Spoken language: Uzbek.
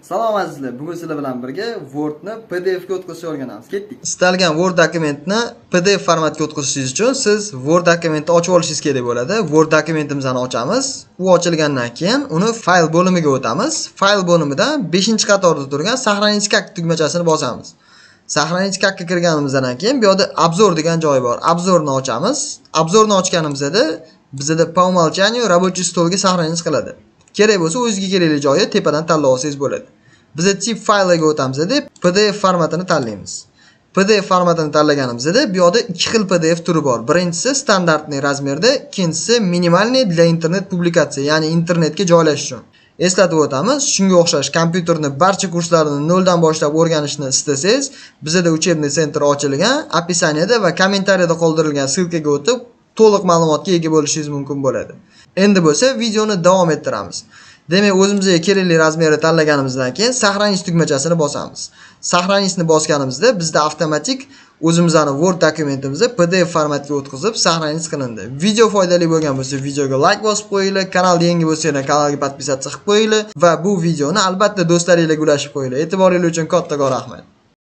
Salom azizlar, bugun sizlar bilan birga Word ni PDF ga o'tkazishni o'rganamiz. Ketdik. Istalgan Word dokumentni PDF formatga o'tkazishingiz uchun siz Word dokumentni ochib olishingiz kerak bo'ladi. Word dokumentimizni ochamiz. U ochilgandan keyin uni fayl bo'limiga o'tamiz. Fayl bo'limida 5-qatorda turgan сохранить как tugmachasini bosamiz. Сохранить как ga kirganimizdan keyin bu yerda обзор degan joy bor. Обзорni ochamiz. Обзорni ochganimizda bizda по умолчанию рабочий stolga сохранить qiladi. Kerak bo'lsa o'zingizga kerakli joyi tepadan tanlab olsangiz bo'ladi. Biz tip fayliga o'tamiz deb PDF formatini tanlaymiz. PDF formatini tanlaganimizda bu yerda ikki xil PDF turi bor. Birinchisi standartniy razmerda, ikkinchisi minimalniy для internet publikatsiya, ya'ni internetga joylash uchun. Eslatib o'tamiz, shunga o'xshash kompyuterni barcha kurslarini noldan boshlab o'rganishni istasangiz, bizda uchebniy sentr ochilgan, описаниеda va kommentariyada qoldirilgan ssilkaga o'tib, to'liq ma'lumotga ega bo'lishingiz mumkin bo'ladi. Endi bo'lsa videoni davom ettiramiz. Demak, o'zimizga kerakli razmerni tanlaganimizdan keyin сохранить tugmachasini bosamiz. Сохраничni bosganimizda bizda avtomatik o'zimizning Word dokumentimizni PDF formatga o'tkazib сохранить qilindi. Video foydali bo'lgan bo'lsa, videoga like bosib qo'yinglar, kanalga yangi bo'lsangiz kanalga podpisatsiya qilib qo'yinglar va bu videoni albatta do'stlaringizga ulashib qo'yinglar. E'tiboringiz uchun katta rahmat.